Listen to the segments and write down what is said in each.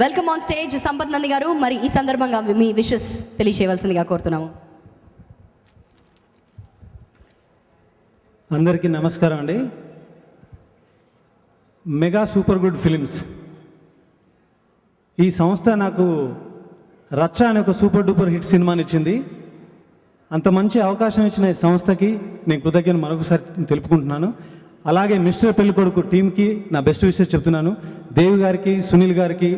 Welcome on stage Sampath Nandi గారు. మరి ఈ సందర్భంగా మీ విషెస్ తెలియచేయవలసిందిగా కోరుతున్నాము. అందరికీ నమస్కారం అండి. మెగా సూపర్ గుడ్ ఫిలిమ్స్ ఈ సంస్థ నాకు రచ్చ అనే ఒక సూపర్ డూపర్ హిట్ సినిమాని ఇచ్చింది. అంత మంచి అవకాశం ఇచ్చిన ఈ సంస్థకి నేను కృతజ్ఞత మరొకసారి తెలుపుకుంటున్నాను. అలాగే మిస్టర్ పెళ్ళికొడుకు టీంకి నా బెస్ట్ విషెస్ చెప్తున్నాను. దేవి గారికి, సునీల్ గారికి,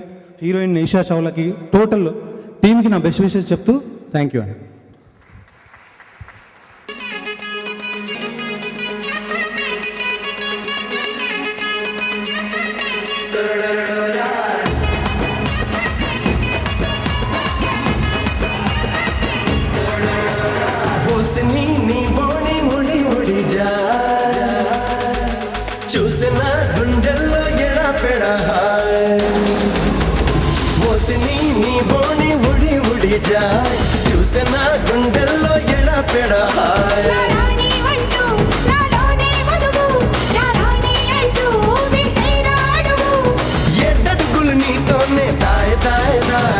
హీరోయిన్ నిషా చౌలకి, టోటల్ టీంకి నా బెస్ట్ విషెస్ చెప్తూ థ్యాంక్ యూ అండి. చూసిన గుండెల్లో ఎడా పెడా మోసిని నీ బోణి ఉడి ఉడి జాయ్ చూసిన గుండెల్లో ఎడా పెడా ఎడ్డడుగులు నీతోనే తాయ తాయ తాయ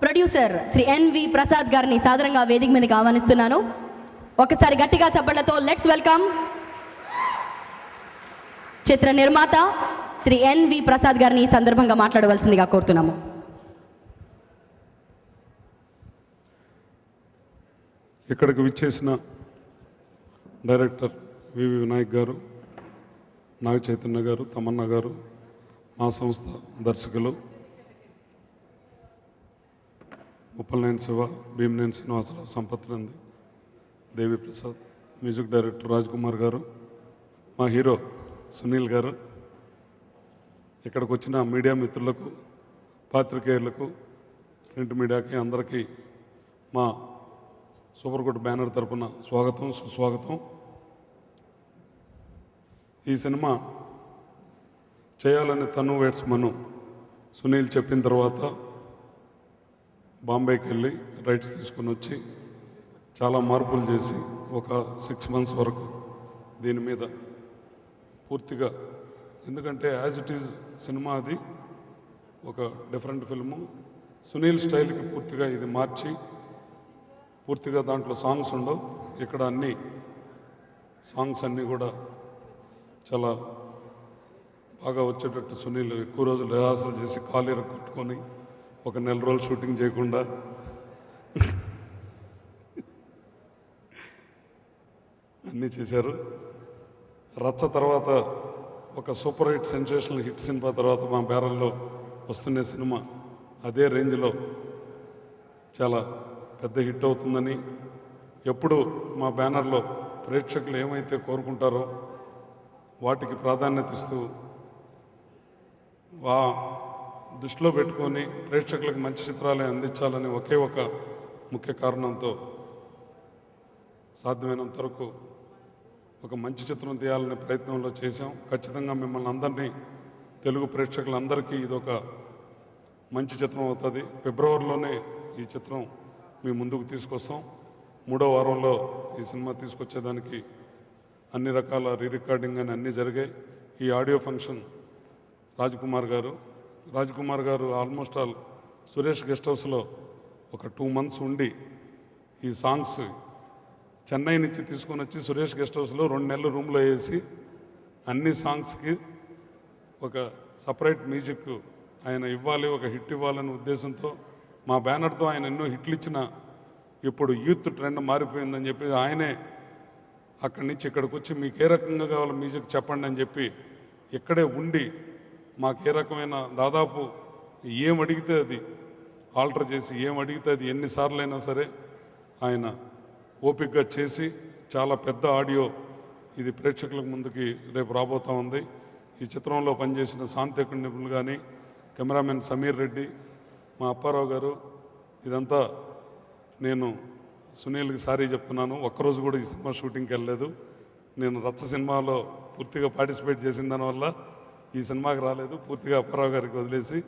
ప్రొడ్యూసర్ శ్రీ ఎన్వి ప్రసాద్ గారిని సాదరంగా వేదిక మీదకి ఆహ్వానిస్తున్నాను. ఒకసారి గట్టిగా చప్పట్లతో లెట్స్ వెల్కమ్ చిత్ర నిర్మాత శ్రీ ఎన్వి ప్రసాద్ గారిని ఈ సందర్భంగా మాట్లాడవలసిందిగా కోరుతున్నాము. ఇక్కడికి విచ్చేసిన డైరెక్టర్ వివి వినాయక్ గారు, నాగ చైతన్య గారు, తమన్నా గారు, మా సంస్థ దర్శకులు ముప్పలనేని శివ, భీమనేని శ్రీనివాసరావు, సంపత్ నంది, దేవి ప్రసాద్, మ్యూజిక్ డైరెక్టర్ రాజ్ కుమార్ గారు, మా హీరో సునీల్ గారు, ఇక్కడికి వచ్చిన మీడియా మిత్రులకు, పాత్రికేయులకు, ప్రింట్ మీడియాకి అందరికీ మా సూపర్ గుడ్ బ్యానర్ తరపున స్వాగతం, సుస్వాగతం. ఈ సినిమా చేయాలని తను వెయిట్స్ మను సునీల్ చెప్పిన తర్వాత బాంబేకి వెళ్ళి రైట్స్ తీసుకొని వచ్చి చాలా మార్పులు చేసి ఒక 6 months వరకు దీని మీద పూర్తిగా, ఎందుకంటే యాజ్ ఇట్ ఈజ్ సినిమా అది ఒక డిఫరెంట్ ఫిల్ము, సునీల్ స్టైల్కి పూర్తిగా ఇది మార్చి పూర్తిగా దాంట్లో సాంగ్స్ ఉండవు. ఇక్కడ అన్ని సాంగ్స్ అన్నీ కూడా చాలా బాగా వచ్చేటట్టు సునీల్ ఎక్కువ రోజులు రిహార్సల్ చేసి కాలు కొట్టుకొని ఒక 4 రోజులు షూటింగ్ చేయకుండా అన్నీ చేశారు. రచ్చ తర్వాత ఒక super hit, sensational hit cinema తర్వాత మా బేరల్లో వస్తున్న సినిమా అదే రేంజ్లో చాలా పెద్ద హిట్ అవుతుందని, ఎప్పుడు మా బ్యానర్లో ప్రేక్షకులు ఏమైతే కోరుకుంటారో వాటికి ప్రాధాన్యత ఇస్తూ దృష్టిలో పెట్టుకొని ప్రేక్షకులకు మంచి చిత్రాలే అందించాలని ఒకే ఒక ముఖ్య కారణంతో సాధ్యమైనంత వరకు ఒక మంచి చిత్రం తీయాలనే ప్రయత్నంలో చేశాం. ఖచ్చితంగా మిమ్మల్ని అందరినీ, తెలుగు ప్రేక్షకులందరికీ ఇదొక మంచి చిత్రం అవుతుంది. ఫిబ్రవరిలోనే ఈ చిత్రం మీ ముందుకు తీసుకొస్తాం. 3వ వారంలో ఈ సినిమా తీసుకొచ్చేదానికి అన్ని రకాల రికార్డింగ్ అని అన్నీ జరిగాయి. ఈ ఆడియో ఫంక్షన్ రాజ్కుమార్ గారు ఆల్మోస్ట్ ఆల్ సురేష్ గెస్ట్ హౌస్లో ఒక 2 months ఉండి ఈ సాంగ్స్ చెన్నై నుంచి తీసుకొని వచ్చి సురేష్ గెస్ట్ హౌస్లో 2 నెలలు రూమ్లో వేసి అన్ని సాంగ్స్కి ఒక సపరేట్ మ్యూజిక్ ఆయన ఇవ్వాలి, ఒక హిట్ ఇవ్వాలనే ఉద్దేశంతో మా బ్యానర్తో ఆయన ఎన్నో హిట్లు ఇచ్చిన ఇప్పుడు యూత్ ట్రెండ్ మారిపోయిందని చెప్పి ఆయనే అక్కడి నుంచి ఇక్కడికి వచ్చి మీకు ఏ రకంగా కావాలో మ్యూజిక్ చెప్పండి అని చెప్పి ఇక్కడే ఉండి మాకు ఏ రకమైన దాదాపు ఏం అడిగితే అది ఆల్టర్ చేసి ఏం అడిగితే అది ఎన్నిసార్లు అయినా సరే ఆయన ఓపికగా చేసి చాలా పెద్ద ఆడియో ఇది ప్రేక్షకుల ముందుకి రేపు రాబోతూ ఉంది. ఈ చిత్రంలో పనిచేసిన సాంకేతిక నిపుణులు కానీ, కెమెరామెన్ సమీర్ రెడ్డి, మా అప్పారావు గారు, ఇదంతా నేను సునీల్కి సారీ చెప్తున్నాను. ఒక్కరోజు కూడా ఈ సినిమా షూటింగ్కి వెళ్ళలేదు. నేను రచ్చ సినిమాలో పూర్తిగా పార్టిసిపేట్ చేసిన దానివల్ల ఈ సినిమాకి రాలేదు. పూర్తిగా అప్పారావు గారికి వదిలేసి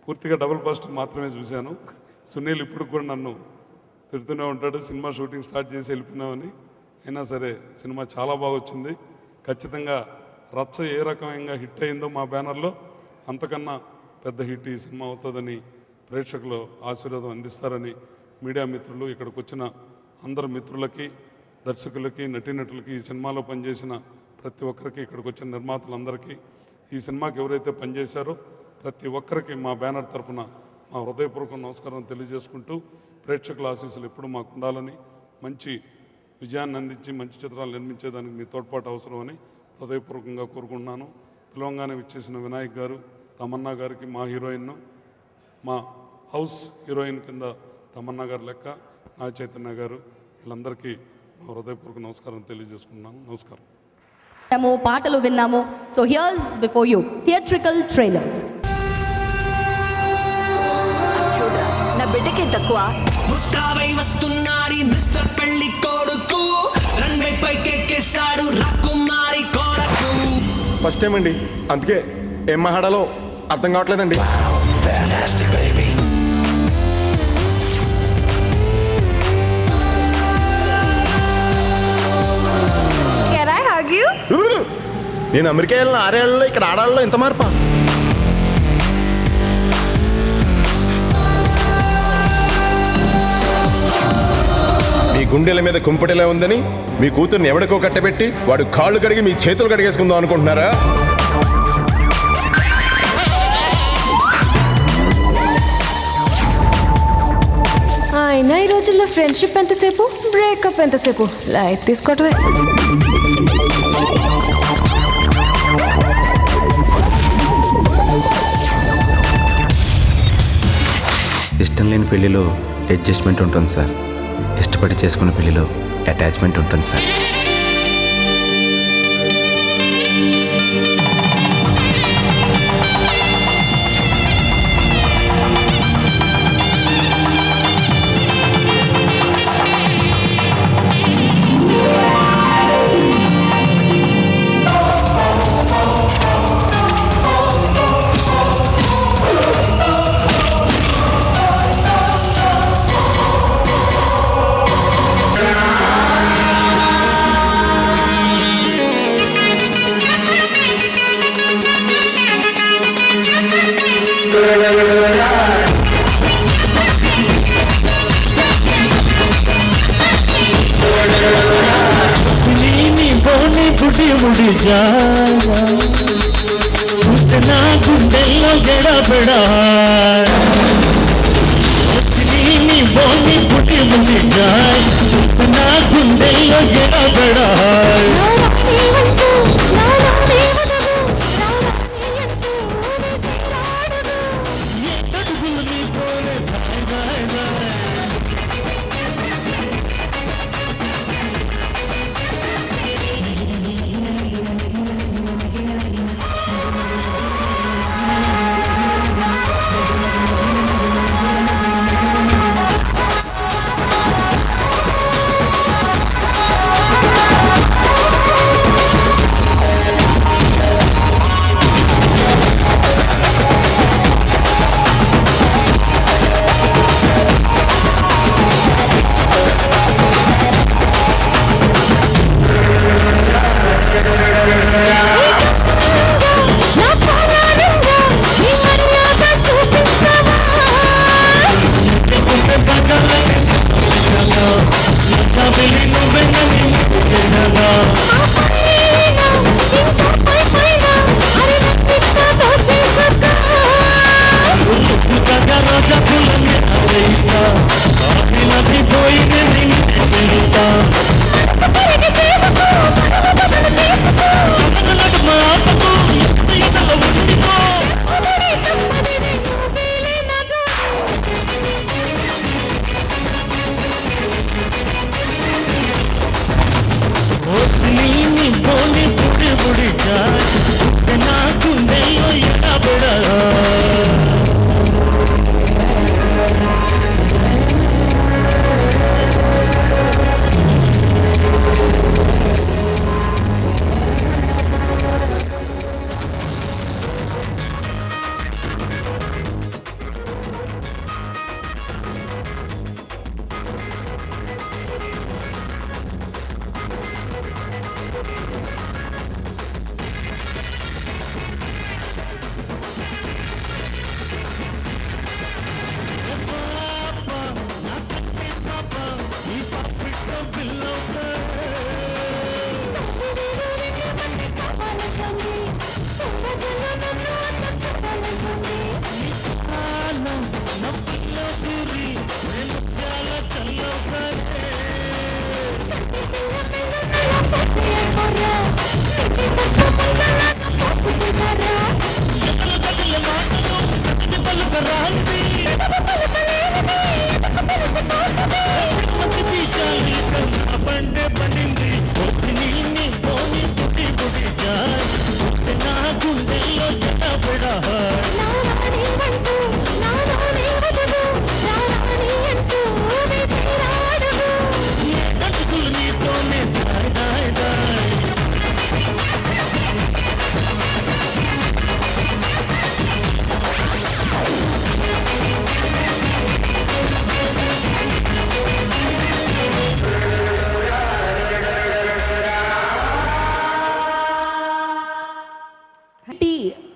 పూర్తిగా డబుల్ ఫస్ట్ మాత్రమే చూశాను. సునీల్ ఇప్పుడు కూడా నన్ను తిడుతూనే ఉంటాడు, సినిమా షూటింగ్ స్టార్ట్ చేసి వెళ్ళిపోయినామని. అయినా సరే సినిమా చాలా బాగా వచ్చింది. ఖచ్చితంగా రచ్చ ఏ రకమైన హిట్ అయిందో మా బ్యానర్లో అంతకన్నా పెద్ద హిట్ ఈ సినిమా అవుతుందని ప్రేక్షకులు ఆశీర్వాదం అందిస్తారని మీడియా మిత్రులు, ఇక్కడికి వచ్చిన అందరు మిత్రులకి, దర్శకులకి, నటీనటులకి, ఈ సినిమాలో పనిచేసిన ప్రతి ఒక్కరికి, ఇక్కడికి వచ్చిన నిర్మాతలందరికీ, ఈ సినిమాకి ఎవరైతే పనిచేశారో ప్రతి ఒక్కరికి మా బ్యానర్ తరపున మా హృదయపూర్వక నమస్కారం తెలియజేసుకుంటూ, ప్రేక్షకుల ఆశీస్సులు ఎప్పుడు మాకు ఉండాలని, మంచి విజయాన్ని అందించి మంచి చిత్రాలు నిర్మించేదానికి మీ తోడ్పాటు అవసరమని హృదయపూర్వకంగా కోరుకుంటున్నాను. పిలవంగానే విచ్చేసిన వినాయక్ గారు, తమన్నా గారికి, మా హీరోయిన్, మా హౌస్ హీరోయిన్ కింద తమన్నా గారు లెక్క, నా చైతన్య గారు, వీళ్ళందరికీ మా హృదయపూర్వక నమస్కారం తెలియజేసుకున్నాను. నమస్కారం. పాటలు విన్నాము. So here's before you theatrical trailers. నా బిడ్డకి తక్కువ ముస్తాబై వస్తున్నాడు మిస్టర్ పెళ్లి కొడుకు, రంగై పైకెక్కేశాడు రాకుమారి కొరకు. ఫస్ట్ టైం అండి, అందుకే ఏం మాట్లాడాలో అర్థం కావట్లేదండి. Can I hug you? నేను అమెరికా వెళ్ళిన 6 ఏళ్లలో ఇక్కడ ఆడాళ్ళలో ఇంత మార్పా? మీ గుండెల మీద కుంపటిలా ఉందని మీ కూతుర్ని ఎవడికో కట్టబెట్టి వాడు కాళ్ళు కడిగి మీ చేతులు కడిగేసుకుందాం అనుకుంటున్నారా? అయినా ఈ రోజుల్లో ఫ్రెండ్షిప్ ఎంతసేపు, బ్రేకప్ ఎంతసేపు, లైట్ తీసుకోవటమే. ఇష్టం లేని పెళ్లిలో అడ్జస్ట్మెంట్ ఉంటుంది సార్. ఇష్టపడి చేసుకున్న పెళ్లిలో అటాచ్మెంట్ ఉంటుంది సార్. గుండెల్లో ఎడబెడా బోని పుట్టి ముడి జాయ్, నా గుండెల్లో ఎడబెడా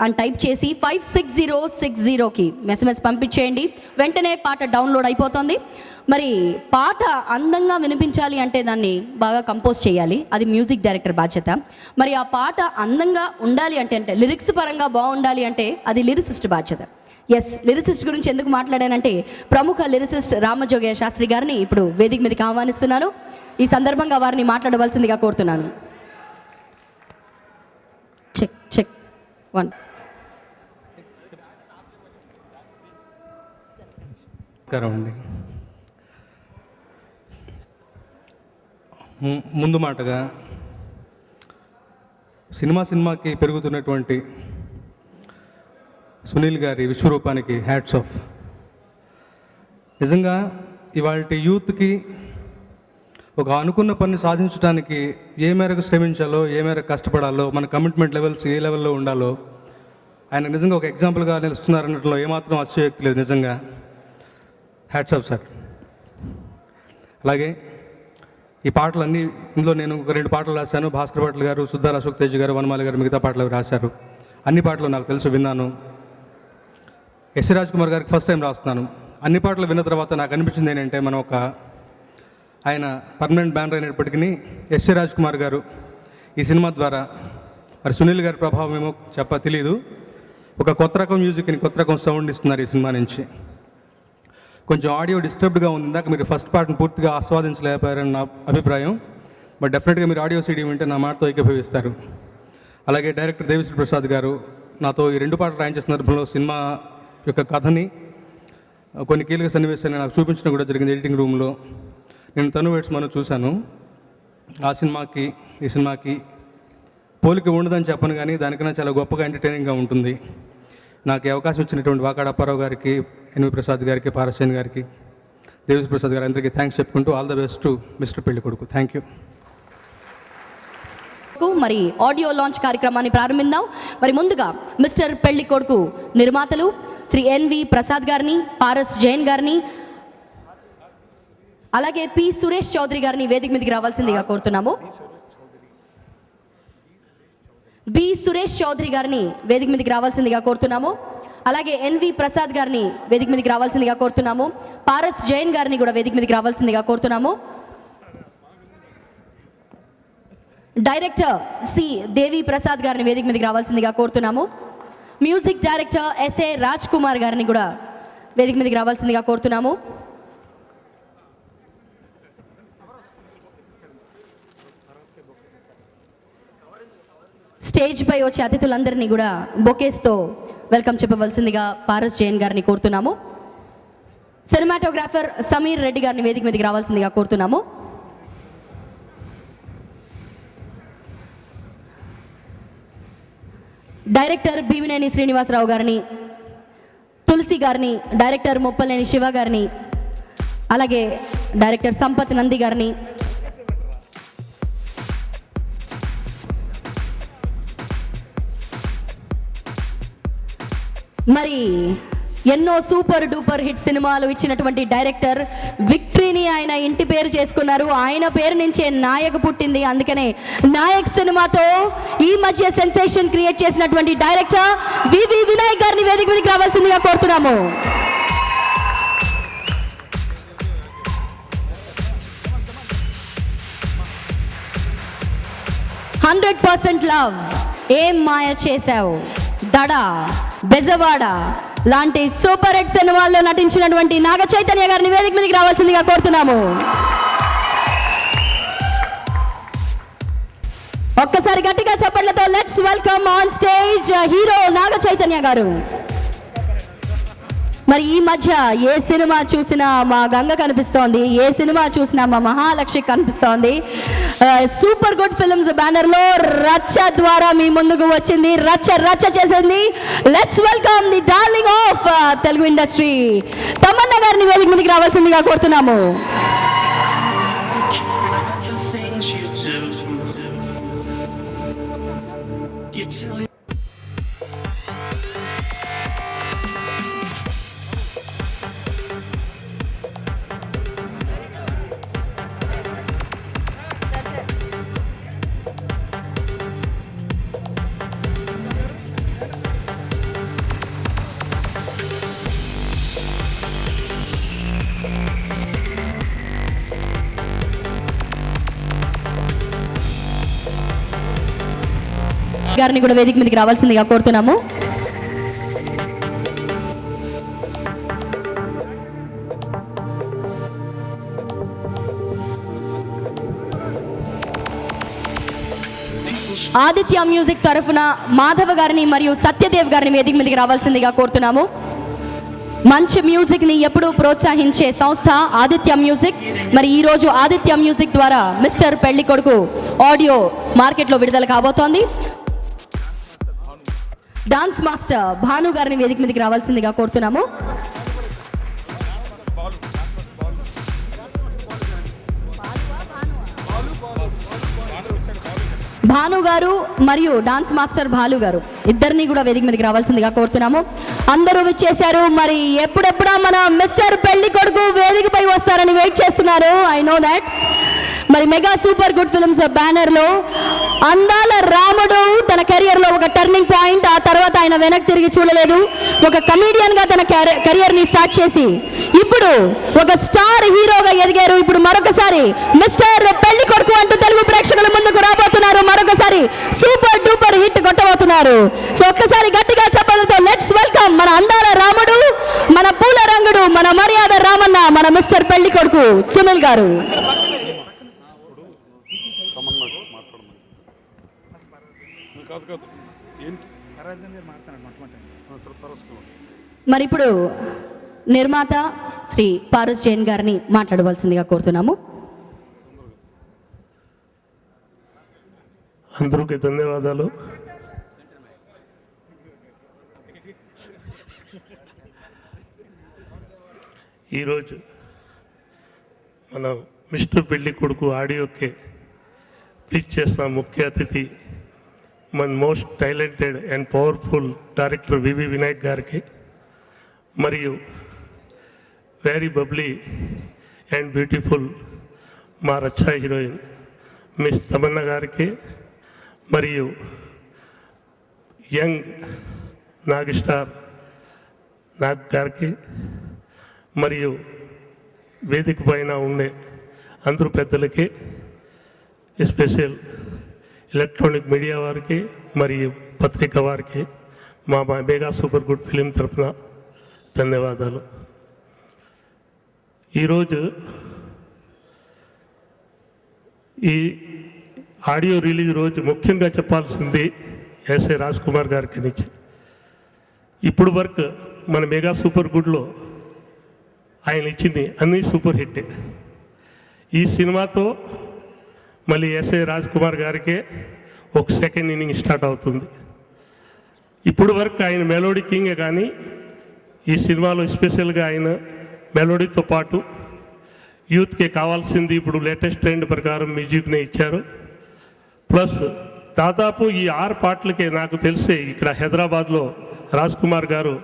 అని టైప్ చేసి 56060కి మెసేజ్ పంపించేయండి. వెంటనే పాట డౌన్లోడ్ అయిపోతుంది. మరి పాట అందంగా వినిపించాలి అంటే దాన్ని బాగా కంపోజ్ చేయాలి, అది మ్యూజిక్ డైరెక్టర్ బాధ్యత. మరి ఆ పాట అందంగా ఉండాలి అంటే లిరిక్స్ పరంగా బాగుండాలి అంటే అది లిరిసిస్ట్ బాధ్యత. ఎస్, లిరిసిస్ట్ గురించి ఎందుకు మాట్లాడానంటే ప్రముఖ లిరిసిస్ట్ రామజోగయ్య శాస్త్రి గారిని ఇప్పుడు వేదిక మీదకి ఆహ్వానిస్తున్నాను. ఈ సందర్భంగా వారిని మాట్లాడవలసిందిగా కోరుతున్నాను. Check check 1. నమస్కారం అండి. ముందు మాటగా సినిమాకి పెరుగుతున్నటువంటి సునీల్ గారి విశ్వరూపానికి హ్యాట్స్ ఆఫ్. నిజంగా ఇవాళ యూత్కి ఒక అనుకున్న పని సాధించడానికి ఏ మేరకు శ్రమించాలో, ఏ మేరకు కష్టపడాలో, మన కమిట్మెంట్ లెవెల్స్ ఏ లెవెల్లో ఉండాలో ఆయన నిజంగా ఒక ఎగ్జాంపుల్గా నిలుస్తున్నారన్నట్లో ఏమాత్రం అతిశయోక్తి లేదు. నిజంగా హ్యాట్స్ ఆఫ్ సార్. అలాగే ఈ పాటలన్నీ, ఇందులో నేను ఒక 2 పాటలు రాశాను. భాస్కర్ భట్ల గారు, సుద్దాల అశోక్ తేజ్ గారు, వనమాలి గారు మిగతా పాటలు రాశారు. అన్ని పాటలు నాకు తెలుసు, విన్నాను. ఎస్ఏ రాజ్ కుమార్ గారికి ఫస్ట్ టైం రాస్తున్నాను. అన్ని పాటలు విన్న తర్వాత నాకు అనిపించింది ఏంటంటే, మనం ఒక ఆయన పర్మనెంట్ బ్యానర్ అయినప్పటికీ ఎస్ఏ రాజ్ కుమార్ గారు ఈ సినిమా ద్వారా, మరి సునీల్ గారి ప్రభావం ఏమో తెలియదు, ఒక కొత్త రకం మ్యూజిక్ని, కొత్త రకం సౌండ్ ఇస్తున్నారు ఈ సినిమా నుంచి. కొంచెం ఆడియో డిస్టర్బ్డ్గా ఉంది. ఇందాక మీరు ఫస్ట్ పార్ట్ని పూర్తిగా ఆస్వాదించలేకపోయారని నా అభిప్రాయం. బట్ డెఫినెట్గా మీరు ఆడియో సీడీ వింటే నా మాటతో ఏకీభవిస్తారు. అలాగే డైరెక్టర్ దేవిశ్రీ ప్రసాద్ గారు నాతో ఈ 2 పాటలు రాయించే సందర్భంలో సినిమా యొక్క కథని, కొన్ని కీలక సన్నివేశాన్ని నాకు చూపించడం కూడా జరిగింది ఎడిటింగ్ రూమ్లో. నేను తను వెడ్స్ మనం చూశాను. ఆ సినిమాకి ఈ సినిమాకి పోలిక ఉండదని చెప్పను, కానీ దానికన్నా చాలా గొప్పగా ఎంటర్టైనింగ్గా ఉంటుంది. నాకు ఈ అవకాశం ఇచ్చినటువంటి వాకాడ అప్పారావు గారికి, ఎన్వి ప్రసాద్ గారికి, పారసేన్ గారికి, దేవిశ్రీ ప్రసాద్ గారు అందరికీ థ్యాంక్స్ చెప్పుకుంటూ all the best to mister Pelli కొడుకు. Thank you. మరి ఆడియో లాంచ్ కార్యక్రమాన్ని ప్రారంభిద్దాం. మరి ముందుగా మిస్టర్ పెళ్లి కొడుకు నిర్మాతలు శ్రీ ఎన్వి ప్రసాద్ గారిని, పారస్ జైన్ గారిని, అలాగే పి సురేష్ చౌదరి గారిని వేదిక మీదకి రావాల్సిందిగా కోరుతున్నాము. బి సురేష్ చౌదరి గారిని వేదిక మీదకి రావాల్సిందిగా కోరుతున్నాము. అలాగే ఎన్వి ప్రసాద్ గారిని వేదిక మీదకి రావాల్సిందిగా కోరుతున్నాము. పారస్ జైన్ గారిని కూడా వేదిక మీదకి రావాల్సిందిగా కోరుతున్నాము. డైరెక్టర్ సి దేవి ప్రసాద్ గారిని వేదిక మీదకి రావాల్సిందిగా కోరుతున్నాము. Music director S A Raj Kumar గారిని కూడా వేదిక మీదకి రావాల్సిందిగా కోరుతున్నాము. స్టేజ్ పై వచ్చే అతిథులందరినీ కూడా బొకేస్తో వెల్కమ్ చెప్పవలసిందిగా పారస్ జైన్ గారిని కోరుతున్నాము. సినిమాటోగ్రాఫర్ సమీర్ రెడ్డి గారిని వేదిక మీదకి రావాల్సిందిగా కోరుతున్నాము. డైరెక్టర్ భీమినేని శ్రీనివాసరావు గారిని, తులసి గారిని, డైరెక్టర్ ముప్పలేని శివ గారిని, అలాగే డైరెక్టర్ సంపత్ నంది గారిని, మరి ఎన్నో సూపర్ డూపర్ హిట్ సినిమాలు ఇచ్చినటువంటి డైరెక్టర్, విక్టరీని ఆయన ఇంటి పేరు చేసుకున్నారు. ఆయన పేరు నుంచే నాయక్ పుట్టింది. అందుకనే నాయక్ సినిమాతో ఈ మధ్య సెన్సేషన్ క్రియేట్ చేసినటువంటి డైరెక్టర్ వివి వినాయక్ గారిని వేదిక మీదకి రావాల్సిందిగా కోరుతున్నాము. "100% లవ్", "ఏం మాయ చేశావు", "దడ", "బెజవాడ" లాంటి సూపర్ హిట్ సినిమాల్లో నటించినటువంటి నాగ చైతన్య గారిని వేదిక మీదకి రావాల్సిందిగా కోరుతున్నాము. ఒక్కసారి గట్టిగా చప్పట్లతో let's welcome on stage hero Naga Chaitanya గారు. మరి ఈ మధ్య ఏ సినిమా చూసినా మా గంగ కనిపిస్తోంది, ఏ సినిమా చూసినా మా మహాలక్ష్మి కనిపిస్తోంది. సూపర్ గుడ్ ఫిల్మ్స్ బ్యానర్లో రచ్చ ద్వారా మీ ముందుకు వచ్చింది, రచ్చ చేసింది. Let's welcome the darling of Telugu industry Tamannaah గారిని వేదిక మీదకి రావాల్సిందిగా కోరుతున్నాము. గారిని కూడా వేదిక మీదకి రావాల్సిందిగా కోరుతున్నాము. ఆదిత్య మ్యూజిక్ తరఫున మాధవ గారిని మరియు సత్యదేవ్ గారిని వేదిక మీదకి రావాల్సిందిగా కోరుతున్నాము. మంచి మ్యూజిక్ని ఎప్పుడూ ప్రోత్సహించే సంస్థ ఆదిత్య మ్యూజిక్. మరి ఈరోజు ఆదిత్య మ్యూజిక్ ద్వారా మిస్టర్ పెళ్లి కొడుకు ఆడియో మార్కెట్లో విడుదల కాబోతోంది. డాన్స్ మాస్టర్ భాను గారిని వేదిక మీదకి రావాల్సిందిగా కోరుతున్నాము. భాను గారు మరియు డాన్స్ మాస్టర్ భాలు గారు ఇద్దరిని కూడా వేదిక మీదకి రావాల్సిందిగా కోరుతున్నాము. అందరూ విచ్చేశారు. మరి ఎప్పుడెప్పుడా మన మిస్టర్ పెళ్లి కొడుకు వేదికపై వస్తారని వెయిట్ చేస్తున్నారు. I know that. మరి మెగా సూపర్ గుడ్ ఫిల్మ్స్ బ్యానర్లో అందాల రాముడు తన కెరియర్లో ఒక టర్నింగ్ పాయింట్. ఆ తర్వాత ఆయన వెనక్కి తిరిగి చూడలేదు. ఒక కమీడియన్గా తన కెరియర్ని స్టార్ట్ చేసి ఇప్పుడు ఒక స్టార్ హీరోగా ఎదిగారు. ఇప్పుడు మరొకసారి మిస్టర్ పెళ్లి కొడుకు అంటూ తెలుగు ప్రేక్షకుల ముందుకు రాబోతున్నారు. మరొకసారి సూపర్ డూపర్ హిట్ కొట్టబోతున్నారు. సో ఒక్కసారి గట్టిగా చెప్పడంతో లెట్స్ వెల్కమ్ మన అందాల రాముడు, మన పూల రంగుడు, మన మర్యాద రామన్న, మన మిస్టర్ పెళ్లి కొడుకు సునీల్ గారు. మరి ఇప్పుడు నిర్మాత శ్రీ పారస్ జైన్ గారిని మాట్లాడవలసిందిగా కోరుతున్నాము. అందరికీ ధన్యవాదాలు. ఈరోజు మన మిస్టర్ పెళ్లి కొడుకు ఆడియోకి పిచ్ చేసిన ముఖ్య అతిథి మన most talented and powerful director VV Vinayak గారికి, మరియు వెరీ బబ్లీ అండ్ బ్యూటిఫుల్ మా రచ్చా హీరోయిన్ మిస్ తమన్నా గారికి, మరియు యంగ్ నాగ్ స్టార్ నాగ్ గారికి, మరియు వేదిక పైన ఉండే అందరూ పెద్దలకి, స్పెషల్ ఎలక్ట్రానిక్ మీడియా వారికి మరియు పత్రిక వారికి మా మెగా సూపర్ గుడ్ ఫిలిం తరఫున ధన్యవాదాలు. ఈరోజు ఈ ఆడియో రిలీజ్ రోజు ముఖ్యంగా చెప్పాల్సింది ఎస్ఏ రాజ్ కుమార్ గారికి నుంచి. ఇప్పుడు వరకు మన మెగా సూపర్ గుడ్లో ఆయన ఇచ్చింది అన్నీ సూపర్ హిట్. ఈ సినిమాతో మళ్ళీ ఎస్ఏ రాజ్ కుమార్ గారికే ఒక సెకండ్ ఇన్నింగ్ స్టార్ట్ అవుతుంది. ఇప్పుడు వరకు ఆయన మెలోడీ కింగే, కానీ ఈ సినిమాలో స్పెషల్గా ఆయన మెలోడీతో పాటు యూత్కి కావాల్సింది ఇప్పుడు లేటెస్ట్ ట్రెండ్ ప్రకారం మ్యూజిక్ని ఇచ్చారు. ప్లస్ దాదాపు ఈ 6 పాటలకే నాకు తెలిసే ఇక్కడ హైదరాబాద్లో రాజ్ కుమార్ గారు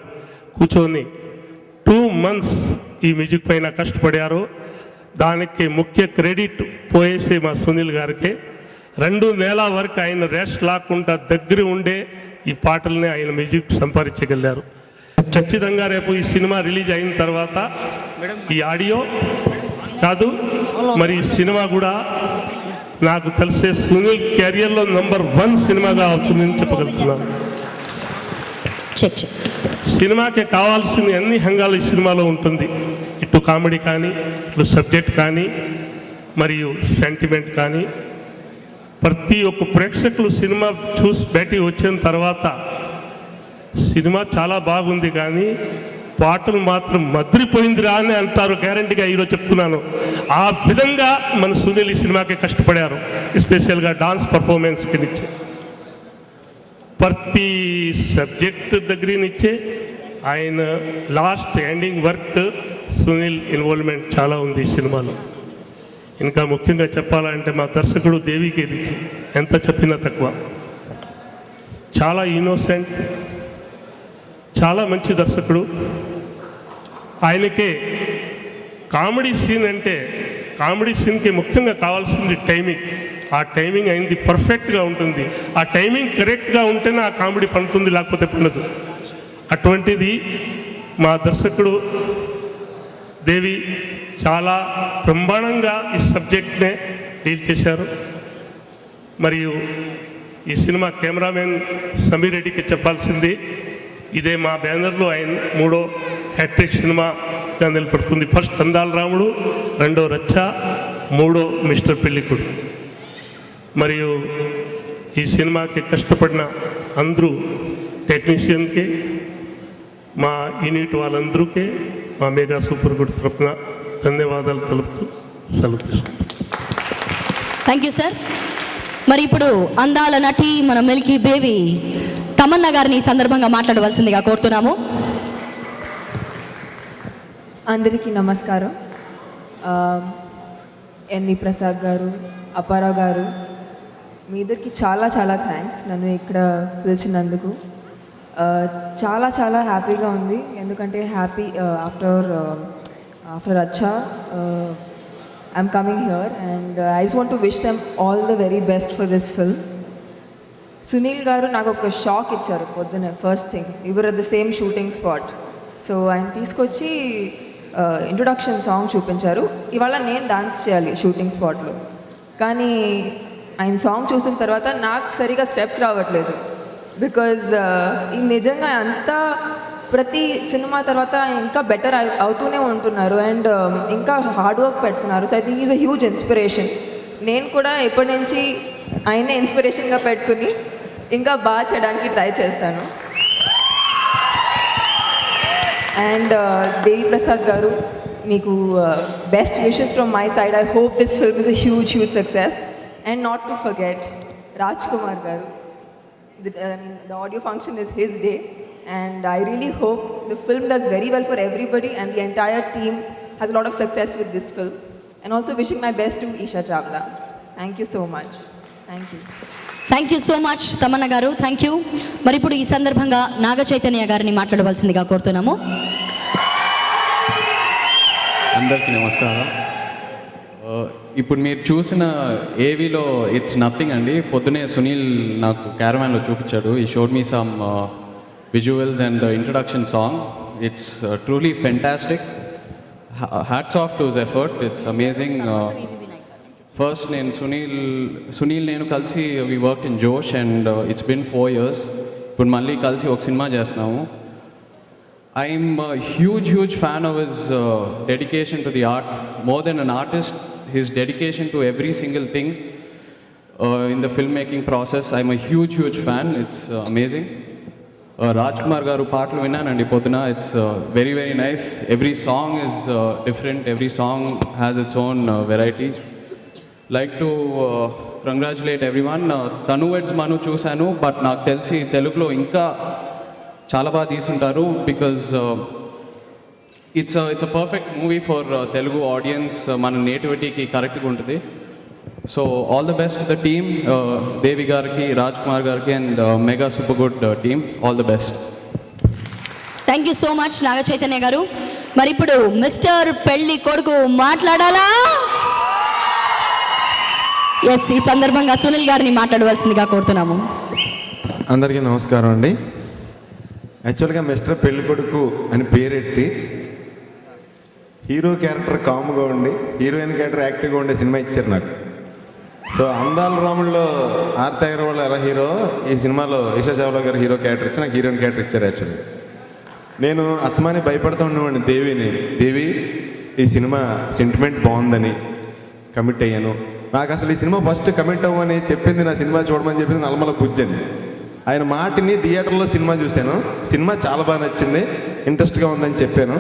కూర్చొని 2 months ఈ మ్యూజిక్ పైన కష్టపడారు. దానికి ముఖ్య క్రెడిట్ పోయేసి మా సునీల్ గారికి. 2 నెలల వరకు ఆయన రెస్ట్ లేకుండా దగ్గర ఉండే ఈ పాటల్ని ఆయన మ్యూజిక్ సంపాదించగలిగారు. ఖచ్చితంగా రేపు ఈ సినిమా రిలీజ్ అయిన తర్వాత ఈ ఆడియో కాదు మరి ఈ సినిమా కూడా నాకు తెలిసే సునీల్ కెరియర్లో నంబర్ 1 సినిమాగా అవుతుందని చెప్పగలుగుతున్నాను. సినిమాకి కావాల్సిన అన్ని హంగాలు ఈ సినిమాలో ఉంటుంది. ఇటు కామెడీ కానీ, ఇటు సబ్జెక్ట్ కానీ, మరియు సెంటిమెంట్ కానీ, ప్రతి ఒక్క ప్రేక్షకులు సినిమా చూసి బయటికి వచ్చిన తర్వాత సినిమా చాలా బాగుంది కానీ పాటలు మాత్రం మద్రిపోయిందిరా అని అంటారు. గ్యారంటీగా ఈరోజు చెప్తున్నాను. ఆ విధంగా మన సునీల్ ఈ సినిమాకి కష్టపడారు. స్పెషల్గా డాన్స్ పర్ఫార్మెన్స్కి నిచ్చే ప్రతి సబ్జెక్ట్ దగ్గర నుంచే ఆయన last ending work Sunil involvement చాలా ఉంది ఈ సినిమాలో. ఇంకా ముఖ్యంగా చెప్పాలంటే మా దర్శకుడు దేవికి ఎంత చెప్పినా తక్కువ. చాలా ఇన్నోసెంట్, చాలా మంచి దర్శకుడు. ఆయనకే కామెడీ సీన్ అంటే కామెడీ సీన్కి ముఖ్యంగా కావాల్సింది టైమింగ్. ఆ టైమింగ్ అయింది పర్ఫెక్ట్గా ఉంటుంది. ఆ టైమింగ్ కరెక్ట్గా ఉంటేనే ఆ కామెడీ పండుతుంది, లేకపోతే పండదు. అటువంటిది మా దర్శకుడు దేవి చాలా బ్రహ్మాండంగా ఈ సబ్జెక్ట్నే డీల్ చేశారు. మరియు ఈ సినిమా కెమెరామెన్ సమీర్ రెడ్డికి చెప్పాల్సింది, ఇదే మా బ్యానర్లో ఆయన 3వ హ్యాట్రిక్ సినిమాగా నిలబడుతుంది. ఫస్ట్ అందాల రాముడు, 2వ రచ్చ, 3వ మిస్టర్ పెళ్ళికొడు. మరియు ఈ సినిమాకి కష్టపడిన అందరూ టెక్నీషియన్కి, మా యూనిట్ వాళ్ళందరికీ మా మెగా సూపర్ గుడ్ తరఫున ధన్యవాదాలు తెలుపుతూ సెలవు తీసుకుంటాం. Thank you sir. మరి ఇప్పుడు అందాల నటి మన మిల్కీ బేబీ తమన్నా గారిని ఈ సందర్భంగా మాట్లాడవలసిందిగా కోరుతున్నాము. అందరికీ నమస్కారం. ఎన్వి ప్రసాద్ గారు, అప్పారావు గారు, మీ ఇద్దరికి చాలా చాలా థ్యాంక్స్ నన్ను ఇక్కడ పిలిచినందుకు. చాలా చాలా హ్యాపీగా ఉంది, ఎందుకంటే ఆఫ్టర్ అచ్చా I'm coming here and I just want to wish them all the very best for this film. Sunil గారు నాకు ఒక షాక్ ఇచ్చారు పొద్దున్న. First thing, your at the same shooting spot. So ఆయన తీసుకొచ్చి ఇంట్రొడక్షన్ సాంగ్ చూపించారు. ఇవాళ నేను డాన్స్ చేయాలి షూటింగ్ స్పాట్లో, కానీ ఆయన సాంగ్ చూసిన తర్వాత నాకు సరిగా స్టెప్స్ రావట్లేదు. బికాజ్ నిజంగా అంతా ప్రతి సినిమా తర్వాత ఇంకా బెటర్ అవుతూనే ఉంటున్నారు అండ్ ఇంకా హార్డ్ వర్క్ పెడుతున్నారు. So I think is a huge inspiration. నేను కూడా ఎప్పటి నుంచి ఆయనే ఇన్స్పిరేషన్గా పెట్టుకుని ఇంకా బాగా చేయడానికి ట్రై చేస్తాను. అండ్ దేవి ప్రసాద్ గారు, మీకు best wishes from my side. I hope this film is a huge success. And not to forget Raj Kumar గారు. The audio function is his day and I really hope the film does very well for everybody and the entire team has a lot of success with this film. And also wishing my best to Isha Chawla. Thank you so much. Thank you. Thank you so much Tamannaah గారు, thank you. మరి ఇప్పుడు ఈ సందర్భంగా నాగ చైతన్య గారిని మాట్లాడవలసిందిగా కోరుతున్నాము. అందరికీ నమస్కారం. ఇప్పుడు మీరు చూసిన ఏవీలో ఇట్స్ నథింగ్ అండి. పొద్దునే సునీల్ నాకు క్యారవాన్లో చూపించాడు. ఈ showed me some visuals and the introduction song. It's truly fantastic. Hats off to his effort. It's amazing. First నేను సునీల్ నేను కలిసి వి వర్క్ ఇన్ జోష్ అండ్ ఇట్స్ బిన్ 4 years. ఇప్పుడు మళ్ళీ కలిసి ఒక సినిమా చేస్తున్నాము. I'm huge fan of his dedication to the art. More than an artist, his dedication to every single thing in the filmmaking process. I'm a huge fan. It's amazing. Raj Kumar garu paatlu vinnanandi poduna. It's very nice. Every song is different. Every song has its own variety. Like to congratulate everyone. Tanu Eds Manu chusanu, but నాకు తెలిసి తెలుగులో ఇంకా చాలా బాగా తీసుంటారు because it's a perfect movie for Telugu audience. మన నేటివిటీకి కరెక్ట్గా ఉంటుంది. So all the best to the team, Devi గారికి, రాజ్ కుమార్ గారికి and mega super good team. All the best. Thank you so much Naga Chaitanya గారు. మరి ఇప్పుడు మిస్టర్ పెళ్లి కొడుకు మాట్లాడాలా? ఎస్, ఈ సందర్భంగా సునీల్ గారిని మాట్లాడవలసిందిగా కోరుతున్నాము. అందరికీ నమస్కారం అండి. యాక్చువల్గా మిస్టర్ పెళ్లి కొడుకు అని పేరెట్టి హీరో క్యారెక్టర్ కామ్గా ఉండి హీరోయిన్ క్యారెక్టర్ యాక్టివ్గా ఉండే సినిమా ఇచ్చారు నాకు. సో అందాల రాముల్లో ఆర్తి అగర్వాల్ ఎలా హీరో, ఈ సినిమాలో ఇషా చావ్లా గారు హీరో క్యారెక్టర్ ఇచ్చి నాకు హీరోయిన్ క్యారెక్టర్ ఇచ్చారు. యాక్చువల్లీ నేను ఆత్మాని భయపడుతూ ఉండేవాడిని. దేవి ఈ సినిమా సెంటిమెంట్ బాగుందని కమిట్ అయ్యాను. నాకు అసలు ఈ సినిమా ఫస్ట్ కమిట్ అవ్వమని చెప్పింది, నా సినిమా చూడమని చెప్పింది నల్లమల బుజ్జండి. ఆయన మాటిని థియేటర్లో సినిమా చూశాను. సినిమా చాలా బాగా నచ్చింది, ఇంట్రెస్ట్గా ఉందని చెప్పాను.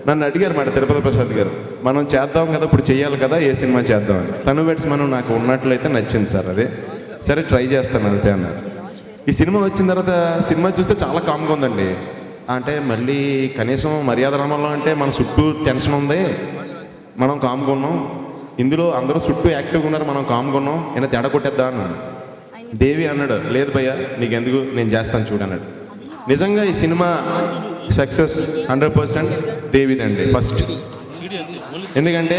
నన్ను అడిగారు మాట తిరుపతి ప్రసాద్ గారు, మనం చేద్దాం కదా, ఇప్పుడు చేయాలి కదా, ఏ సినిమా చేద్దామని. తను వెడ్స్ మనం నాకు ఉన్నట్లయితే నచ్చింది సార్. అదే సరే ట్రై చేస్తాను అంతే అన్నారు. ఈ సినిమా వచ్చిన తర్వాత సినిమా చూస్తే చాలా కామ్గా ఉందండి. అంటే మళ్ళీ కనీసం మర్యాద రామంలో అంటే మన చుట్టూ టెన్షన్ ఉంది, మనం కామ్గా ఉన్నాం. ఇందులో అందరూ చుట్టూ యాక్టివ్గా ఉన్నారు, మనం కామ్గా ఉన్నాం. ఏమైనా తేడా కొట్టేద్దా అన్నాడు. దేవి అన్నాడు, లేదు భయ్యా నీకెందుకు, నేను చేస్తాను చూడన్నాడు. నిజంగా ఈ సినిమా సక్సెస్ 100% దేవిదండి ఫస్ట్. ఎందుకంటే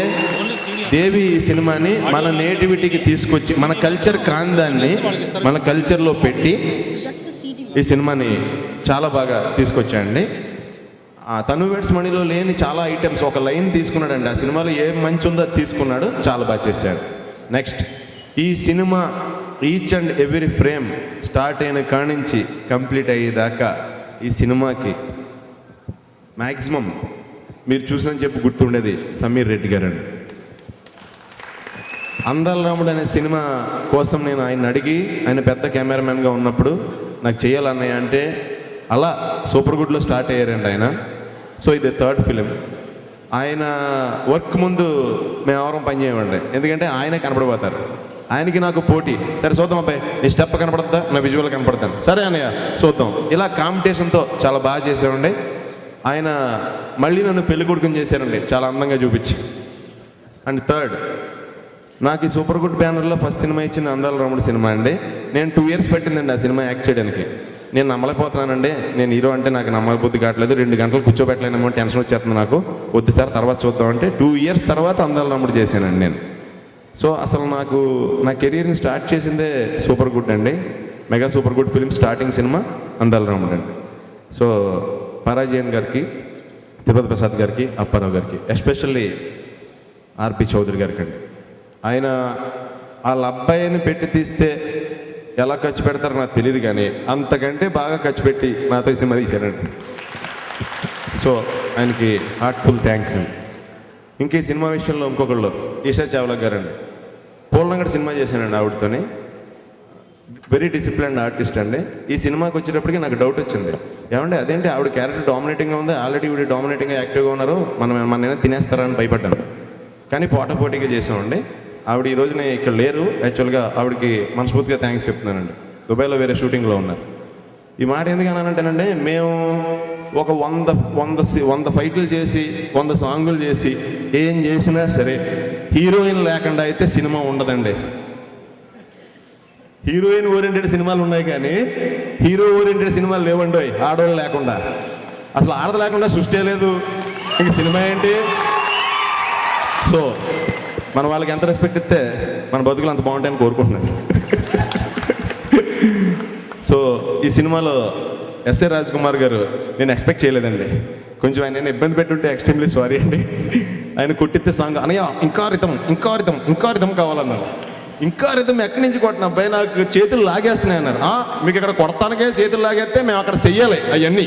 దేవి ఈ సినిమాని మన నేటివిటీకి తీసుకొచ్చి మన కల్చర్ కాందాన్ని మన కల్చర్లో పెట్టి ఈ సినిమాని చాలా బాగా తీసుకొచ్చాడండి. తను వెడ్స్ మనీలో లేని చాలా ఐటమ్స్ ఒక లైన్ తీసుకున్నాడండి. ఆ సినిమాలో ఏం మంచి ఉందో అది తీసుకున్నాడు, చాలా బాగా చేశాడు. నెక్స్ట్ ఈ cinema each and every frame start అయిన కాడి నుంచి కంప్లీట్ అయ్యేదాకా ఈ సినిమాకి మ్యాక్సిమం మీరు చూసినని చెప్పి గుర్తుండేది సమీర్ రెడ్డి గారండి. అందాల రాముడు అనే సినిమా కోసం నేను ఆయన అడిగి, ఆయన పెద్ద కెమెరామెన్గా ఉన్నప్పుడు నాకు చేయాలన్నయ్య అంటే అలా సూపర్ గుడ్లో స్టార్ట్ అయ్యారండి ఆయన. సో ఇది 3rd ఫిలిం. ఆయన వర్క్ ముందు మేము ఎవరం పని చేయమండి, ఎందుకంటే ఆయనే కనపడిపోతారు. ఆయనకి నాకు పోటీ. సరే చూద్దాం అబ్బాయి, నీ స్టెప్ కనపడద్దా, నా విజువల్ కనపడతాను, సరే అన్నయ్య చూద్దాం. ఇలా కాంపిటీషన్తో చాలా బాగా చేసామండి. ఆయన మళ్ళీ నన్ను పెళ్లి కొడుకుని చేశారండి, చాలా అందంగా చూపించి. అండ్ 3rd, నాకు ఈ సూపర్ గుడ్ బ్యానర్లో ఫస్ట్ సినిమా ఇచ్చిన అందాల రాముడు సినిమా అండి. నేను 2 years పట్టిందండి ఆ సినిమా యాక్ట్ చేయడానికి. నేను నమ్మలేకపోతున్నానండి, నేను హీరో అంటే నాకు నమ్మబుద్ధి కావట్లేదు, 2 గంటలు కూర్చోబెట్టలేనేమో, టెన్షన్ వచ్చేస్తుంది నాకు, వద్దు సార్ తర్వాత చూద్దామంటే 2 years తర్వాత అందాల రాముడు చేశానండి నేను. సో అసలు నాకు నా కెరీర్ని స్టార్ట్ చేసిందే సూపర్ గుడ్ అండి. Mega super good film starting cinema అందాల రాముడు అండి. సో పరాజయన్ గారికి, తిరుపతి ప్రసాద్ గారికి, అప్పారావు గారికి, ఎస్పెషల్లీ ఆర్పి చౌదరి గారికి అండి. ఆయన వాళ్ళ అబ్బాయిని పెట్టి తీస్తే ఎలా ఖర్చు పెడతారో నాకు తెలియదు, కానీ అంతకంటే బాగా ఖర్చు పెట్టి నాతో ఈ సినిమా తీశారండి. సో ఆయనకి హార్ట్ఫుల్ థ్యాంక్స్ అండి. ఇంకా ఈ సినిమా విషయంలో ఇంకొకళ్ళు ఈషా చావ్లా గారండి. పూలనంగడ సినిమా చేశానండి ఆవిడతోని. వెరీ డిసిప్లిన్డ్ ఆర్టిస్ట్ అండి. ఈ సినిమాకి వచ్చేటప్పటికి నాకు డౌట్ వచ్చింది, ఏమంటే అదేంటి ఆవిడ క్యారెక్టర్ డామినేటింగ్గా ఉంది, ఆల్రెడీ ఇవిడ డామినేటింగ్గా యాక్టివ్గా ఉన్నారు, మన తినేస్తారా అని భయపడ్డాను. కానీ పోటాపోటీగా చేసామండి. ఆవిడ ఈ రోజున ఇక్కడ లేరు. యాక్చువల్గా ఆవిడకి మనస్ఫూర్తిగా థ్యాంక్స్ చెప్తున్నానండి. దుబాయ్లో వేరే షూటింగ్లో ఉన్నారు. ఈ మాట ఎందుకు అన్నానంటేనండి, మేము ఒక 100 ఫైట్లు చేసి 100 సాంగులు చేసి ఏం చేసినా సరే హీరోయిన్ లేకుండా అయితే సినిమా ఉండదండి. హీరోయిన్ ఓరియంటెడ్ సినిమాలు ఉన్నాయి కానీ హీరో ఓరియంటెడ్ సినిమాలు లేవండి ఆడవాళ్ళు లేకుండా. అసలు ఆడది లేకుండా సృష్టి లేదు, ఇంక సినిమా ఏంటి? సో మన వాళ్ళకి ఎంత రెస్పెక్ట్ ఇస్తే మన బతుకులు అంత బాగుంటాయని కోరుకుంటున్నాను. సో ఈ సినిమాలో ఎస్ఏ రాజ్ కుమార్ గారు నేను ఎక్స్పెక్ట్ చేయలేదండి. కొంచెం ఆయన నేను ఇబ్బంది పెట్టుంటే ఎక్స్ట్రీమ్లీ సారీ అండి. ఆయన కొట్టిస్తే సాంగ్ అనయ్య ఇంకా రితం కావాలన్నాడు. ఇంకా రితం ఎక్కడి నుంచి కొట్టిన అబ్బాయి, నాకు చేతులు లాగేస్తున్నాయి అన్నారు. మీకు ఇక్కడ కొడతానికే చేతులు లాగేస్తే మేము అక్కడ చెయ్యాలి అవన్నీ,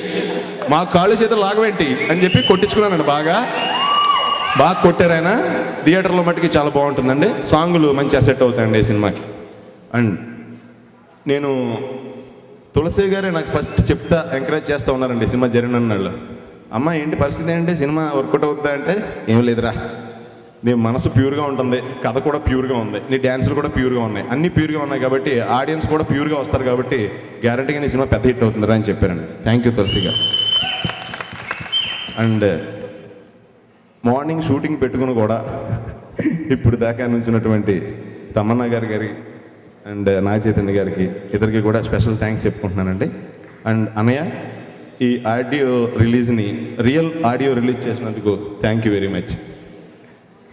మా కాళ్ళు చేతులు లాగవేంటి అని చెప్పి కొట్టించుకున్నానండి. బాగా కొట్టారు ఆయన. థియేటర్లో మట్టుకి చాలా బాగుంటుందండి, సాంగులు మంచి అసెట్ అవుతాయండి ఈ సినిమాకి. అండ్ నేను తులసి గారే నాకు ఫస్ట్ చెప్తా ఎంకరేజ్ చేస్తూ ఉన్నారండి సినిమా జరిగిన వాళ్ళు. అమ్మ ఏంటి పరిస్థితి ఏంటి, సినిమా వర్కౌట్ అవుతుందా అంటే, ఏం లేదురా, నీ మనసు ప్యూర్గా ఉంటుంది, కథ కూడా ప్యూర్గా ఉంది, నీ డ్యాన్సులు కూడా ప్యూర్గా ఉన్నాయి, అన్నీ ప్యూర్గా ఉన్నాయి కాబట్టి ఆడియన్స్ కూడా ప్యూర్గా వస్తారు కాబట్టి గ్యారంటీగా నీ సినిమా పెద్ద హిట్ అవుతుందిరా అని చెప్పారండి. థ్యాంక్ యూ తులసి గారు. అండ్ మార్నింగ్ షూటింగ్ పెట్టుకుని కూడా ఇప్పుడు దాకా నుంచినటువంటి తమన్నా గారికి అండ్ నాగ చైతన్య గారికి ఇద్దరికి కూడా స్పెషల్ థ్యాంక్స్ చెప్పుకుంటున్నానండి. అండ్ అన్నయ్య, ఈ ఆడియో రిలీజ్ని రియల్ ఆడియో రిలీజ్ చేసినందుకు thank you very much.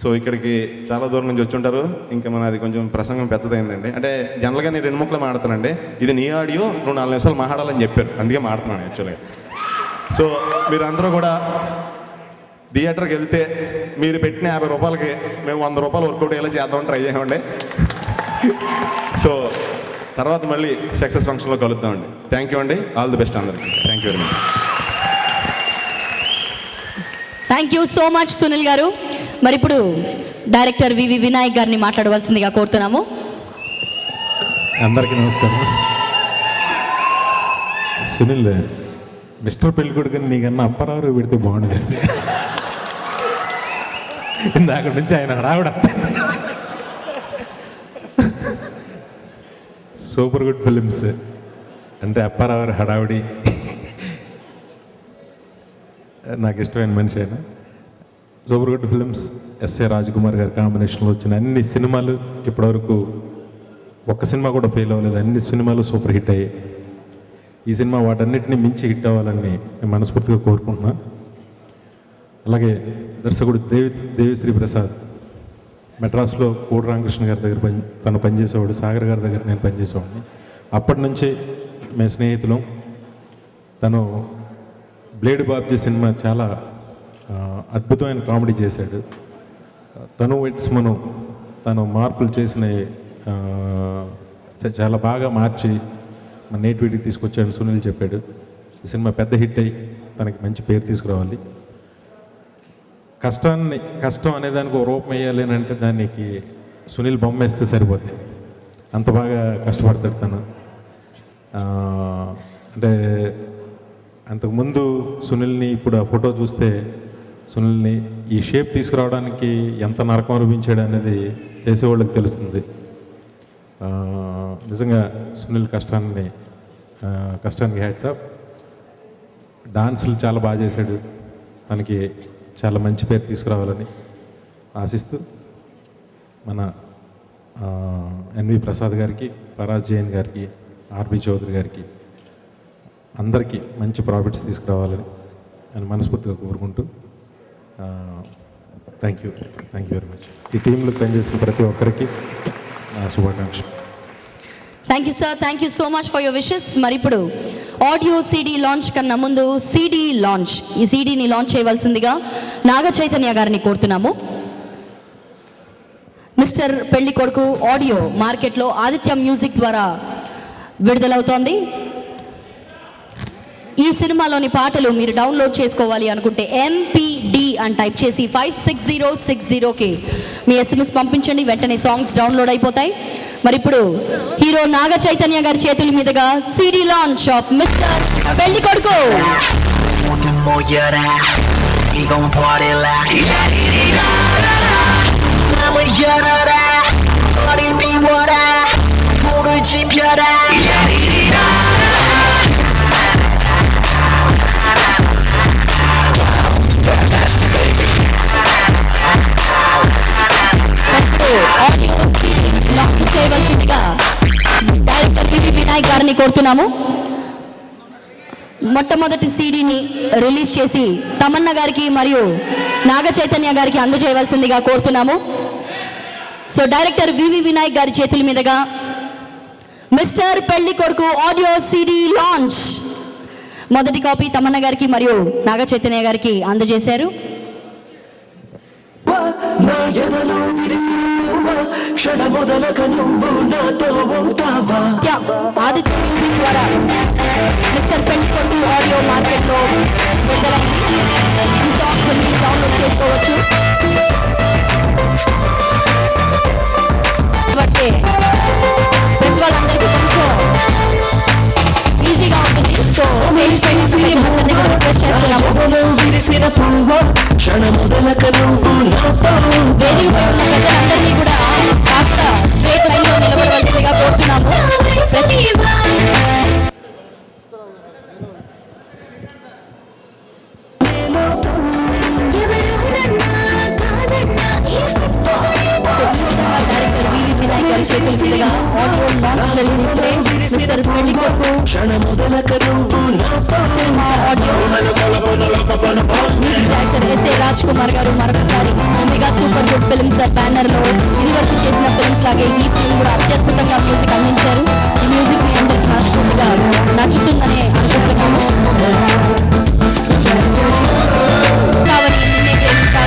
So ఇక్కడికి చాలా దూరం నుంచి వచ్చి ఉంటారు, ఇంకా అది కొంచెం ప్రసంగం పెద్దదైందండి. అంటే జనరల్గా నేను 2 ముక్కలు మాట్లాడతానండి, ఇది నీ ఆడియో, నువ్వు 4 నిమిషాలు మాట్లాడాలని చెప్పారు, అందుకే మాట్లాడుతున్నాను యాక్చువల్గా. సో మీరు అందరూ కూడా థియేటర్కి వెళ్తే మీరు పెట్టిన 50 రూపాయలకి మేము 100 రూపాయలు వర్కౌట్ అయ్యేలా చేద్దామని ట్రై చేయండి. సో తర్వాత మళ్ళీ సక్సెస్ ఫంక్షన్లో కలుద్దామండి. థ్యాంక్ యూ అండి, ఆల్ ది బెస్ట్ అందరికీ. Thank you very much. Thank you so much Sunil గారు. మరి ఇప్పుడు డైరెక్టర్ వివి వినాయక్ గారిని మాట్లాడవలసిందిగా కోరుతున్నాము. అందరికీ నమస్కారం. సునీల్, మిస్టర్ పెళ్ళికొడుకుని నీకన్నా అప్పారావు పెడితే బాగుండదు. ఇందాక నుంచి ఆయన హడావిడ. సూపర్ గుడ్ ఫిలిమ్స్ అంటే అప్పారావు హడావిడి నాకు ఇష్టమైన మనిషి ఆయన. Super good films S A Raj Kumar గారి కాంబినేషన్లో వచ్చిన అన్ని సినిమాలు ఇప్పటివరకు ఒక్క సినిమా కూడా ఫెయిల్ అవ్వలేదు, అన్ని సినిమాలు సూపర్ హిట్ అయ్యాయి. ఈ సినిమా వాటన్నిటిని మించి హిట్ అవ్వాలని నేను మనస్ఫూర్తిగా కోరుకుంటున్నా. అలాగే దర్శకుడు దేవిశ్రీ ప్రసాద్ మెడ్రాస్లో కోడి రామకృష్ణ గారి దగ్గర తను పనిచేసేవాడు, సాగర్ గారి దగ్గర నేను పనిచేసేవాడిని. అప్పటి నుంచి మేము స్నేహితులం. తను బ్లేడ్ బాబ్జీ సినిమా చాలా అద్భుతమైన కామెడీ చేశాడు. తను ఇట్స్ తను మార్పులు చేసిన చాలా బాగా మార్చి మన నేటివిటీకి తీసుకొచ్చాడు సునీల్ చెప్పాడు. ఈ సినిమా పెద్ద హిట్ అయ్యి తనకి మంచి పేరు తీసుకురావాలి. కష్టం అనేదానికి ఒక రూపం వేయాలి అని అంటే దానికి సునీల్ బొమ్మ వేస్తే సరిపోద్ది. అంత బాగా కష్టపడతాడు తను. అంటే అంతకుముందు సునీల్ని ఇప్పుడు ఆ ఫోటో చూస్తే సునీల్ని ఈ షేప్ తీసుకురావడానికి ఎంత నరకం అనిపించాడు అనేది చేసేవాళ్ళకి తెలుస్తుంది. నిజంగా సునీల్ కష్టానికి హ్యాట్స్ ఆఫ్. డాన్సులు చాలా బాగా చేశాడు. తనకి చాలా మంచి పేరు తీసుకురావాలని ఆశిస్తూ మన ఎన్వి ప్రసాద్ గారికి, పరాజ్ జైన్ గారికి, ఆర్బి చౌదరి గారికి అందరికీ మంచి ప్రాఫిట్స్ తీసుకురావాలని నేను మనస్ఫూర్తిగా కోరుకుంటూ థ్యాంక్ యూ వెరీ మచ్. ఈ టీంలో పనిచేసిన ప్రతి ఒక్కరికి నా శుభాకాంక్షలు. Thank you sir, thank you so much for your wishes. మరి ఇప్పుడు ఆడియో సీడీ లాంచ్ కన్నా ముందు సీడీ లాంచ్, ఈ సీడీని లాంచ్ చేయవలసిందిగా నాగ చైతన్య గారిని కోరుతున్నాము. మిస్టర్ పెళ్లి కొడుకు ఆడియో మార్కెట్లో ఆదిత్య మ్యూజిక్ ద్వారా విడుదలవుతోంది. ఈ సినిమాలోని పాటలు మీరు డౌన్లోడ్ చేసుకోవాలి అనుకుంటే MPD అని టైప్ చేసి 56060కి మీ SMS పంపించండి. వెంటనే సాంగ్స్ డౌన్లోడ్ అయిపోతాయి. మరి ఇప్పుడు హీరో నాగ చైతన్య గారి చేతుల మీదుగా CD launch of mister Pelli కొడుకు. చేయవలసిందిగా డైరెక్టర్ వివి వినాయక్ గారిని కోరుతున్నాము. మొట్టమొదటి సీడీని రిలీజ్ చేసి తమన్నా గారికి మరియు నాగ చైతన్య గారికి అందజేయవలసిందిగా కోరుతున్నాము. సో డైరెక్టర్ వివి వినాయక్ గారి చేతుల మీదుగా మిస్టర్ పెళ్లి కొడుకు ఆడియో సీడీ లాంచ్. మొదటి కాపీ తమన్నా గారికి మరియు నాగ చైతన్య గారికి అందజేశారు. ఆదిత్య మ్యూజిక్ ద్వారా మిస్టర్ పెళ్లి కొడుకు ఆడియో మార్కెట్లో విడుదలైంది. ఈ సాంగ్స్ మీరు డౌన్లోడ్ చేసుకోవచ్చు. కాబట్టి ప్రెస్ వాళ్ళందరికీ కొంచెం ఈజీగా ఉంటుంది. సో రిక్వెస్ట్ చేస్తున్నాము. అందరినీ కూడా కాస్త స్ట్రేట్ లైన్లో నిలబడవలసిందిగా కోరుతున్నాము. డైరెక్టర్ వివి వినాయక్ గారి చేతుల మీదుగా audio launch జరిగినప్పుడే mister Pelli Koduku cinema audio music director S A Raj Kumar గారు మరొకసారి మెగా సూపర్ గుడ్ ఫిల్మ్స్ బ్యానర్లో ఇదివరకు చేసిన ఫిల్మ్స్ లాగే ఈ ఫిల్మ్ కూడా అత్యద్భుతంగా మ్యూజిక్ అందించారు. ఈ మ్యూజిక్ మీ అందరికీ మనస్ఫూర్తిగా నచ్చుతుందని అనుకుంటున్నాము.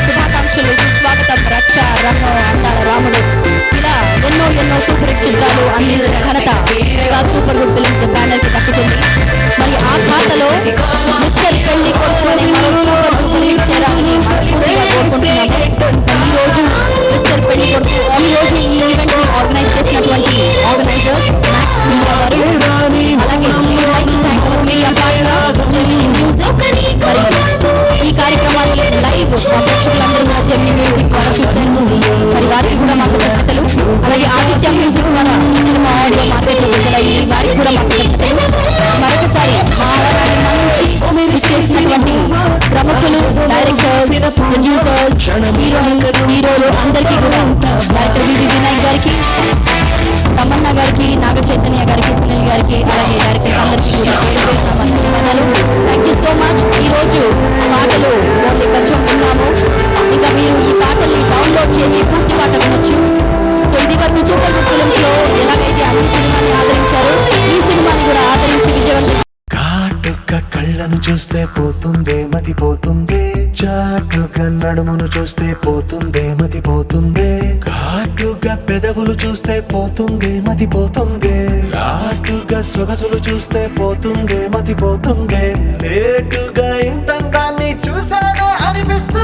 శుభాకాంక్షలు, సుస్వాగతం, రక్ష, రంగం, అందాల రాముడు, ఇలా ఎన్నో సూపర్ హిట్ చిత్రాలు అందించిన ఘనత mega super good films banner కి దక్కుతుంది. మరి ఆ ఖాతాలో మిస్టర్ పెళ్లి కొడుకు అనే మరో సూపర్ డూపర్ హిట్ చేరాలని మనస్ఫూర్తిగా కోరుకుంటున్నాము. ఈ రోజు మిస్టర్ పెళ్లి కొడుకు ఈ రోజు ఈ ఈవెంట్ ని ఆర్గనైజ్ చేసినటువంటి ఆర్గనైజర్స్ మ్యాక్స్ మీడియా వారు, అలాగే మీడియా పార్ట్నర్ జెమినీ మ్యూజిక్. మరి ఈ కార్యక్రమాన్ని లైవ్ ప్రేక్షకులందరూ కూడా జెమినీ మ్యూజిక్ ద్వారా చూశారు. మరి వారికి కూడా మా కృతజ్ఞతలు. అలాగే ఆదిత్య మ్యూజిక్ ద్వారా ఈ సినిమా ఆడియో మార్కెట్లో విడుదలయ్యి వారికి కూడా మా కృతజ్ఞతలు. మరొకసారి మా ఆరాన్ని నుంచి చేసినటువంటి ప్రముఖులు, డైరెక్టర్స్, ప్రొడ్యూసర్స్, హీరోలు అందరికీ కూడా డైరెక్టర్ వివి వినాయక్ గారికి, తమన్నా గారికి, నాగ చైతన్య గారికి, సునీల్ గారికి, అలాగే డైరెక్టర్స్ అందరికీ కూడా థ్యాంక్ యూ సో మచ్. ఈరోజు పాటలు ఓన్లీ కొంచెం విన్నాము. ఇంకా మీరు ఈ పాటల్ని డౌన్లోడ్ చేసి పూర్తి పాట వినొచ్చు. సో ఇది వరకు సూపర్ గుడ్ ఫిల్మ్స్లో ఎలాగైతే అన్ని సినిమాని ఆదరించారో ఈ సినిమాని కూడా ఆదరించి విజయవంతం. కాటుక కళ్ళను చూస్తే పోతుందే మతిపోతుందే, చాటుగా నడుమును చూస్తే పోతుందే మతి పోతుందే, ఘాటుగా పెదవులు చూస్తే పోతుందే మతి పోతుందే, లాటుగా సొగసులు చూస్తే పోతుందే మతి పోతుందే, లేటుగా ఇంతంతాన్ని చూసానే అనిపిస్తుంది.